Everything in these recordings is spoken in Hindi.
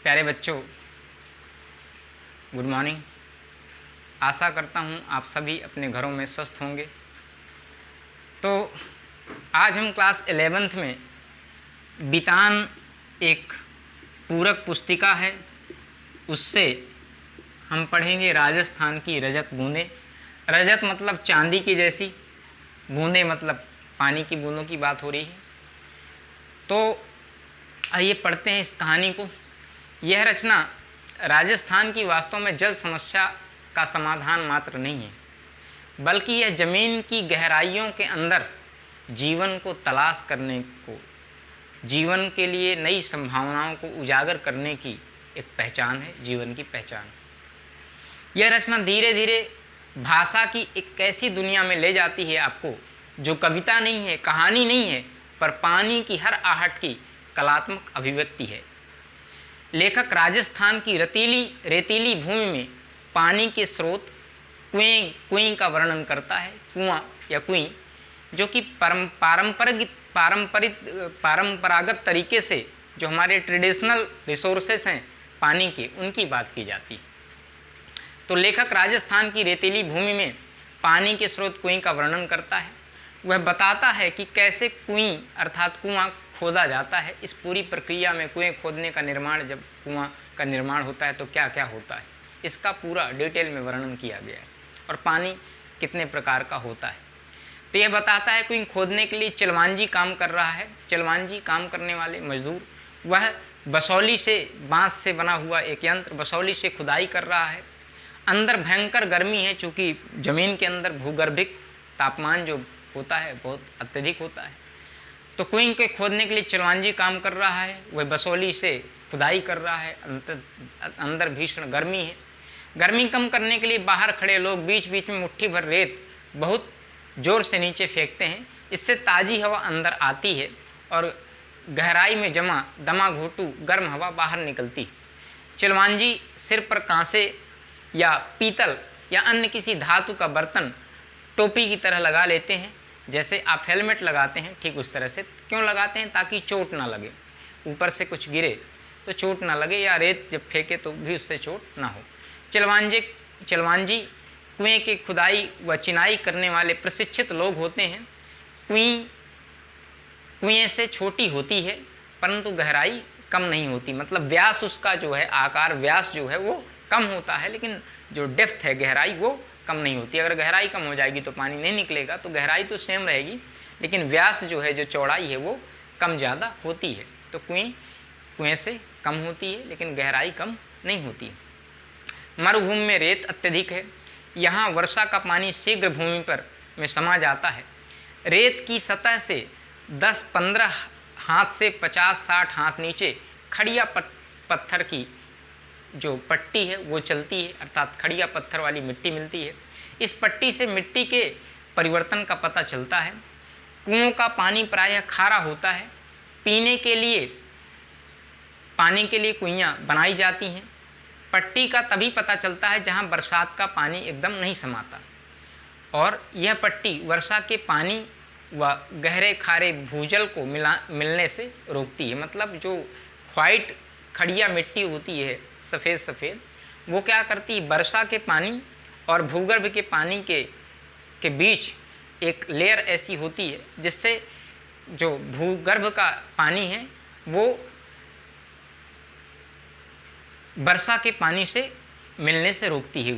प्यारे बच्चों, गुड मॉर्निंग। आशा करता हूँ आप सभी अपने घरों में स्वस्थ होंगे। तो आज हम क्लास 11th में बितान एक पूरक पुस्तिका है, उससे हम पढ़ेंगे राजस्थान की रजत बूंदें। रजत मतलब चांदी की जैसी, बूंदें मतलब पानी की बूंदों की बात हो रही है। तो आइए पढ़ते हैं इस कहानी को। यह रचना राजस्थान की वास्तव में जल समस्या का समाधान मात्र नहीं है, बल्कि यह ज़मीन की गहराइयों के अंदर जीवन को तलाश करने को, जीवन के लिए नई संभावनाओं को उजागर करने की एक पहचान है, जीवन की पहचान। यह रचना धीरे धीरे भाषा की एक ऐसी दुनिया में ले जाती है आपको, जो कविता नहीं है, कहानी नहीं है, पर पानी की हर आहट की कलात्मक अभिव्यक्ति है। लेखक राजस्थान की रेतीली भूमि में पानी के स्रोत कुएं का वर्णन करता है। कुआं या कुई, जो कि परंपरागत तरीके से जो हमारे ट्रेडिशनल रिसोर्सेस हैं पानी के, उनकी बात की जाती है। तो लेखक राजस्थान की रेतीली भूमि में पानी के स्रोत कुएं का वर्णन करता है। वह बताता है कि कैसे कुएं अर्थात कुआं खोदा जाता है। इस पूरी प्रक्रिया में कुएं खोदने का निर्माण, जब कुआं का निर्माण होता है तो क्या क्या होता है, इसका पूरा डिटेल में वर्णन किया गया है, और पानी कितने प्रकार का होता है। तो यह बताता है कुएं खोदने के लिए चिलवांजी काम कर रहा है। चिलवांजी काम करने वाले मजदूर, वह बसौली से, बांस से बना हुआ एक यंत्र बसौली से खुदाई कर रहा है। अंदर भयंकर गर्मी है, चूँकि ज़मीन के अंदर भूगर्भिक तापमान जो होता है बहुत अत्यधिक होता है। तो कुएं के खोदने के लिए चिलवांजी काम कर रहा है, वह बसौली से खुदाई कर रहा है। अंदर भीषण गर्मी है। गर्मी कम करने के लिए बाहर खड़े लोग बीच बीच में मुट्ठी भर रेत बहुत ज़ोर से नीचे फेंकते हैं। इससे ताज़ी हवा अंदर आती है और गहराई में जमा दमा घोटू गर्म हवा बाहर निकलती है। चिलवांजी सिर पर कांसे या पीतल या अन्य किसी धातु का बर्तन टोपी की तरह लगा लेते हैं। जैसे आप हेलमेट लगाते हैं, ठीक उस तरह से। क्यों लगाते हैं? ताकि चोट ना लगे, ऊपर से कुछ गिरे तो चोट ना लगे, या रेत जब फेंके तो भी उससे चोट ना हो। चिलवांजी कुएं की खुदाई व चिनाई करने वाले प्रशिक्षित लोग होते हैं। कुएं से छोटी होती है, परंतु गहराई कम नहीं होती। मतलब व्यास उसका जो है, आकार व्यास जो है वो कम होता है, लेकिन जो डेप्थ है, गहराई, वो कम नहीं होती। अगर गहराई कम हो जाएगी तो पानी नहीं निकलेगा, तो गहराई तो सेम रहेगी, लेकिन व्यास जो है, जो चौड़ाई है, वो कम ज़्यादा होती है। तो कुएं से कम होती है, लेकिन गहराई कम नहीं होती। मरुभूमि में रेत अत्यधिक है। यहाँ वर्षा का पानी शीघ्र भूमि पर में समा जाता है। रेत की सतह से 10-15 हाथ से 50-60 हाथ नीचे खड़िया पत्थर की जो पट्टी है वो चलती है, अर्थात खड़िया पत्थर वाली मिट्टी मिलती है। इस पट्टी से मिट्टी के परिवर्तन का पता चलता है। कुओं का पानी प्रायः खारा होता है। पीने के लिए पानी के लिए कुइयाँ बनाई जाती हैं। पट्टी का तभी पता चलता है जहाँ बरसात का पानी एकदम नहीं समाता, और यह पट्टी वर्षा के पानी व गहरे खारे भूजल को मिलने से रोकती है। मतलब जो वाइट खड़िया मिट्टी होती है, सफ़ेद, वो क्या करती है, वर्षा के पानी और भूगर्भ के पानी के बीच एक लेयर ऐसी होती है, जिससे जो भूगर्भ का पानी है वो वर्षा के पानी से मिलने से रोकती है।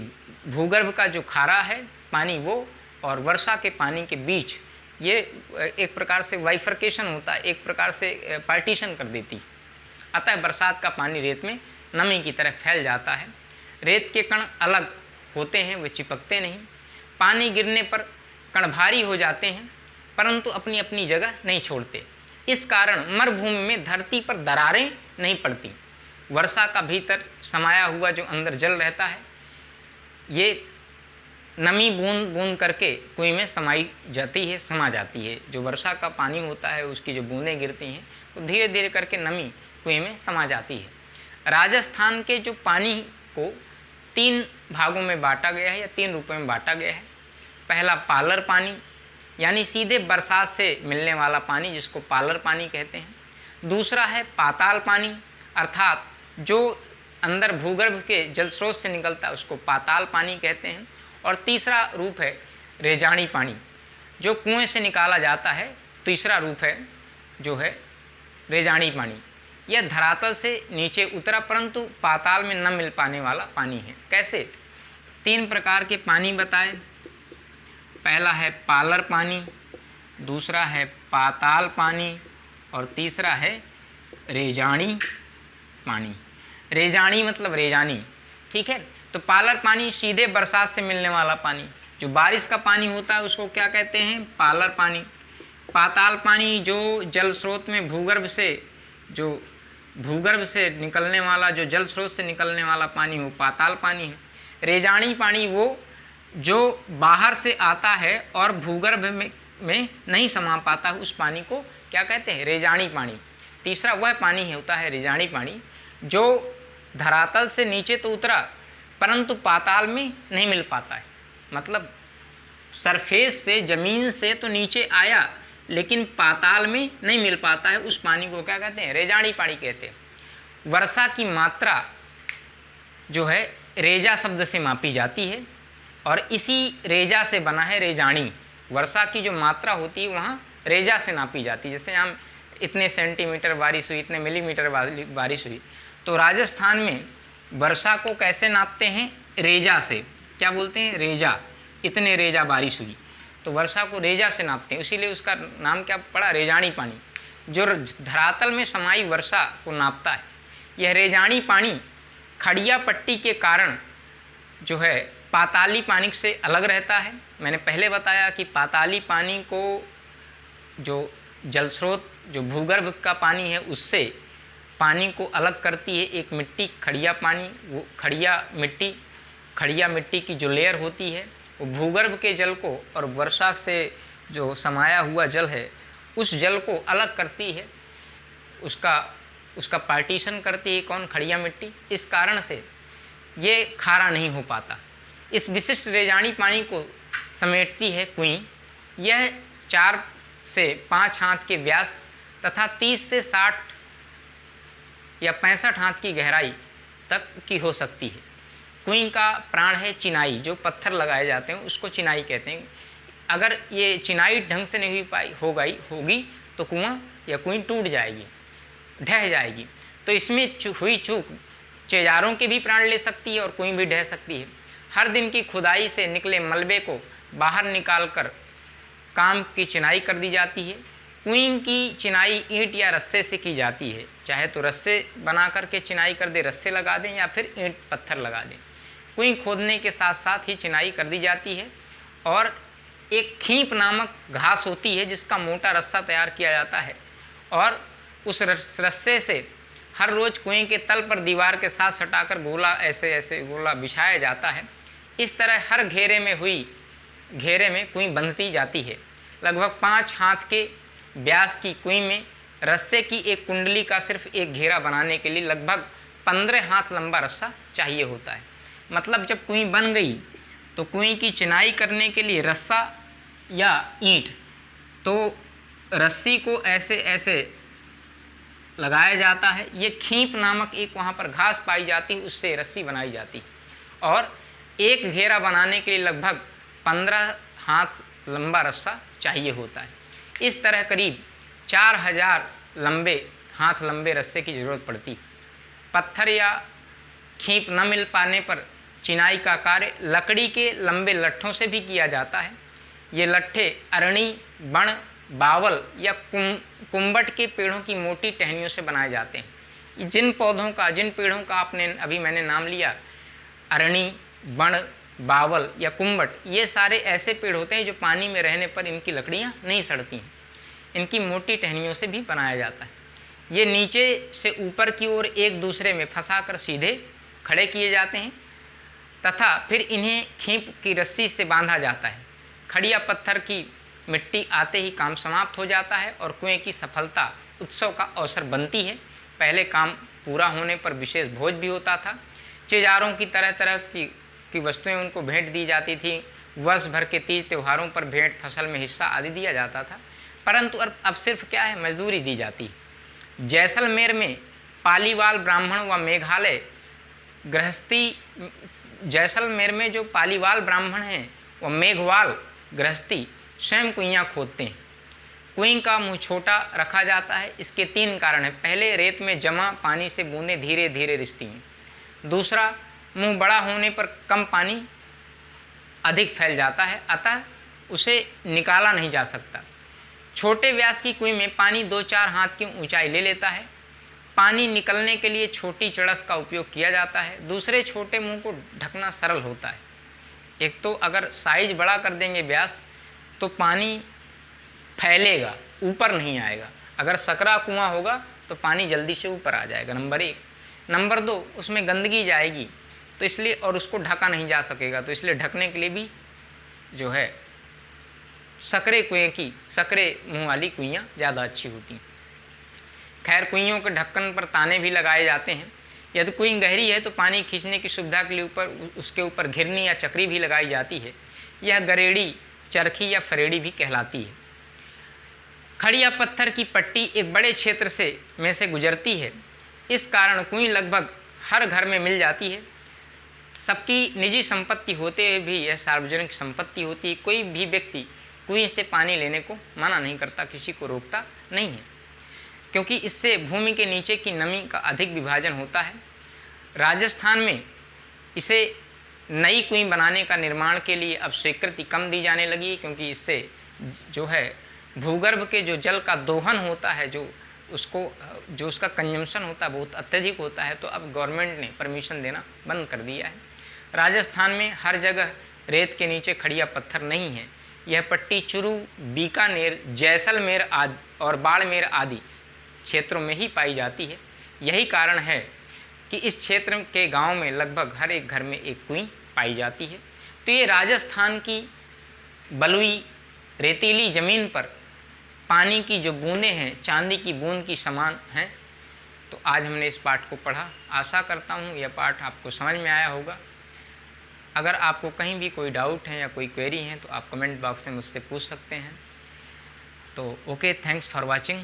भूगर्भ का जो खारा है पानी, वो और वर्षा के पानी के बीच ये एक प्रकार से वाइफर्केशन होता है, एक प्रकार से पार्टीशन कर देती है। अतः बरसात का पानी रेत में नमी की तरह फैल जाता है। रेत के कण अलग होते हैं, वे चिपकते नहीं। पानी गिरने पर कण भारी हो जाते हैं, परंतु अपनी अपनी जगह नहीं छोड़ते। इस कारण मरुभूमि में धरती पर दरारें नहीं पड़ती। वर्षा का भीतर समाया हुआ जो अंदर जल रहता है, ये नमी बूंद बूंद करके कुएं में समा जाती है। जो वर्षा का पानी होता है, उसकी जो बूंदें गिरती हैं, तो धीरे धीरे करके नमी कुएं में समा जाती है। राजस्थान के जो पानी को 3 भागों में बांटा गया है, या 3 रूपों में बांटा गया है। पहला पालर पानी, यानी सीधे बरसात से मिलने वाला पानी, जिसको पालर पानी कहते हैं। दूसरा है पाताल पानी, अर्थात जो अंदर भूगर्भ के जल स्रोत से निकलता है उसको पाताल पानी कहते हैं। और तीसरा रूप है रेजाणी पानी, जो कुएं से निकाला जाता है। तीसरा रूप है जो है रेजाणी पानी, यह धरातल से नीचे उतरा परंतु पाताल में न मिल पाने वाला पानी है। कैसे? 3 प्रकार के पानी बताए। पहला है पालर पानी, दूसरा है पाताल पानी और तीसरा है रेजाणी पानी। रेजाणी मतलब रेजानी, ठीक है। तो पालर पानी सीधे बरसात से मिलने वाला पानी, जो बारिश का पानी होता है उसको क्या कहते हैं? पालर पानी। पाताल पानी जो जल स्रोत में भूगर्भ से निकलने वाला, जो जल स्रोत से निकलने वाला पानी हो पाताल पानी है। रेजाणी पानी वो जो बाहर से आता है और भूगर्भ में नहीं समा पाता, उस पानी को क्या कहते हैं? रेजाणी पानी। तीसरा वह पानी होता है रेजाणी पानी जो धरातल से नीचे तो उतरा परंतु पाताल में नहीं मिल पाता है। मतलब सरफेस से, ज़मीन से तो नीचे आया लेकिन पाताल में नहीं मिल पाता है, उस पानी को क्या कहते हैं? रेजाणी पानी कहते हैं। वर्षा की मात्रा जो है रेजा शब्द से मापी जाती है और इसी रेजा से बना है रेजाणी। वर्षा की जो मात्रा होती है वहाँ रेजा से नापी जाती है। जैसे हम इतने सेंटीमीटर बारिश हुई, इतने मिलीमीटर बारिश हुई, तो राजस्थान में वर्षा को कैसे नापते हैं? रेजा से। क्या बोलते हैं? रेजा। इतने रेजा बारिश हुई, तो वर्षा को रेजा से नापते हैं, इसीलिए उसका नाम क्या पड़ा? रेजाणी पानी, जो धरातल में समाई वर्षा को नापता है। यह रेजाणी पानी खड़िया पट्टी के कारण जो है पाताली पानी से अलग रहता है। मैंने पहले बताया कि पाताली पानी को जो जल स्रोत, जो भूगर्भ का पानी है, उससे पानी को अलग करती है एक मिट्टी, खड़िया पानी। वो खड़िया मिट्टी की जो लेयर होती है वो भूगर्भ के जल को और वर्षा से जो समाया हुआ जल है उस जल को अलग करती है, उसका पार्टीशन करती है। कौन? खड़िया मिट्टी। इस कारण से ये खारा नहीं हो पाता। इस विशिष्ट रेजाणी पानी को समेटती है कुएं। यह 4 से 5 हाथ के व्यास तथा 30 से 60 या 65 हाथ की गहराई तक की हो सकती है। कुएं का प्राण है चिनाई, जो पत्थर लगाए जाते हैं उसको चिनाई कहते हैं। अगर ये चिनाई ढंग से नहीं होगी तो कुआं या कुएं टूट जाएगी, ढह जाएगी। तो इसमें हुई चूक चेजारों के भी प्राण ले सकती है और कुएं भी ढह सकती है। हर दिन की खुदाई से निकले मलबे को बाहर निकालकर काम की चिनाई कर दी जाती है। कुएं की चिनाई ईंट या रस्से से की जाती है, चाहे तो रस्से बना करके चिनाई कर दे, रस्से लगा दें या फिर ईंट पत्थर लगा दें। कुएं खोदने के साथ साथ ही चिनाई कर दी जाती है और एक खींप नामक घास होती है जिसका मोटा रस्सा तैयार किया जाता है और उस रस्से से हर रोज़ कुएं के तल पर दीवार के साथ सटाकर गोला ऐसे गोला बिछाया जाता है। इस तरह हर घेरे में कुएं बंधती जाती है। लगभग 5 हाथ के व्यास की कुएं में रस्से की एक कुंडली का सिर्फ एक घेरा बनाने के लिए लगभग 15 हाथ लंबा रस्सा चाहिए होता है। मतलब जब कुएं बन गई तो कुएं की चिनाई करने के लिए रस्सा या ईंट, तो रस्सी को ऐसे लगाया जाता है। ये खींप नामक एक वहाँ पर घास पाई जाती है, उससे रस्सी बनाई जाती है और एक घेरा बनाने के लिए लगभग 15 हाथ लंबा रस्सा चाहिए होता है। इस तरह करीब 4000 हाथ लंबे रस्से की ज़रूरत पड़ती है। पत्थर या खींप न मिल पाने पर चिनाई का कार्य लकड़ी के लंबे लट्ठों से भी किया जाता है। ये लट्ठे अरणी, बण, बावल या कुंबट के पेड़ों की मोटी टहनियों से बनाए जाते हैं। जिन पेड़ों का मैंने नाम लिया, अरणी, बण, बावल या कुंबट, ये सारे ऐसे पेड़ होते हैं जो पानी में रहने पर इनकी लकड़ियाँ नहीं सड़ती हैं। इनकी मोटी टहनियों से भी बनाया जाता है। ये नीचे से ऊपर की ओर एक दूसरे में फंसाकर सीधे खड़े किए जाते हैं तथा फिर इन्हें खींप की रस्सी से बांधा जाता है। खड़िया पत्थर की मिट्टी आते ही काम समाप्त हो जाता है और कुएं की सफलता उत्सव का अवसर बनती है। पहले काम पूरा होने पर विशेष भोज भी होता था। चेजारों की तरह तरह की वस्तुएं उनको भेंट दी जाती थी। वर्ष भर के तीज त्योहारों पर भेंट, फसल में हिस्सा आदि दिया जाता था। परंतु अब सिर्फ क्या है, मजदूरी दी जाती है। जैसलमेर में पालीवाल ब्राह्मण व मेघालय गृहस्थी, जैसलमेर में जो पालीवाल ब्राह्मण हैं व मेघवाल गृहस्थी स्वयं कुइयाँ खोदते हैं। कुएं का मुंह छोटा रखा जाता है। इसके 3 कारण हैं। पहले, रेत में जमा पानी से बूंदें धीरे धीरे रिसती हैं। दूसरा, मुंह बड़ा होने पर कम पानी अधिक फैल जाता है, अतः उसे निकाला नहीं जा सकता। छोटे व्यास की कुएं में पानी 2-4 हाथ की ऊंचाई ले लेता है। पानी निकलने के लिए छोटी चड़स का उपयोग किया जाता है। दूसरे, छोटे मुंह को ढकना सरल होता है। एक तो अगर साइज बड़ा कर देंगे व्यास तो पानी फैलेगा, ऊपर नहीं आएगा। अगर सकरा कुआं होगा तो पानी जल्दी से ऊपर आ जाएगा, नंबर 1। नंबर 2, उसमें गंदगी जाएगी तो इसलिए, और उसको ढका नहीं जा सकेगा, तो इसलिए ढकने के लिए भी जो है सकरे कुएं की, सकरे मुंह वाली कुइयाँ ज़्यादा अच्छी होती हैं। खैर, कुइयों के ढक्कन पर ताने भी लगाए जाते हैं। यदि कुएं गहरी है तो पानी खींचने की सुविधा के लिए उसके ऊपर घिरनी या चक्री भी लगाई जाती है। यह गरेड़ी, चरखी या फरेड़ी भी कहलाती है। खड़ी या पत्थर की पट्टी एक बड़े क्षेत्र में से गुजरती है। इस कारण कुएं लगभग हर घर में मिल जाती है। सबकी निजी संपत्ति होते हुए भी यह सार्वजनिक संपत्ति होती है। कोई भी व्यक्ति कुएं से पानी लेने को मना नहीं करता, किसी को रोकता नहीं है, क्योंकि इससे भूमि के नीचे की नमी का अधिक विभाजन होता है। राजस्थान में इसे नई कुएं बनाने का निर्माण के लिए अब स्वीकृति कम दी जाने लगी है, क्योंकि इससे जो है भूगर्भ के जो जल का दोहन होता है, जो उसका कंजम्पशन होता है बहुत अत्यधिक होता है, तो अब गवर्नमेंट ने परमिशन देना बंद कर दिया है। राजस्थान में हर जगह रेत के नीचे खड़िया पत्थर नहीं है। यह पट्टी चुरू, बीकानेर, जैसलमेर आदि और बाड़मेर आदि क्षेत्रों में ही पाई जाती है। यही कारण है कि इस क्षेत्र के गांव में लगभग हर एक घर में एक कुएं पाई जाती है। तो ये राजस्थान की बलुई रेतीली ज़मीन पर पानी की जो बूंदें हैं, चांदी की बूंद की समान हैं। तो आज हमने इस पाठ को पढ़ा। आशा करता हूँ यह पाठ आपको समझ में आया होगा। अगर आपको कहीं भी कोई डाउट है या कोई क्वेरी है तो आप कमेंट बॉक्स में मुझसे पूछ सकते हैं। तो okay, thanks for watching,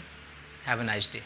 have a nice day.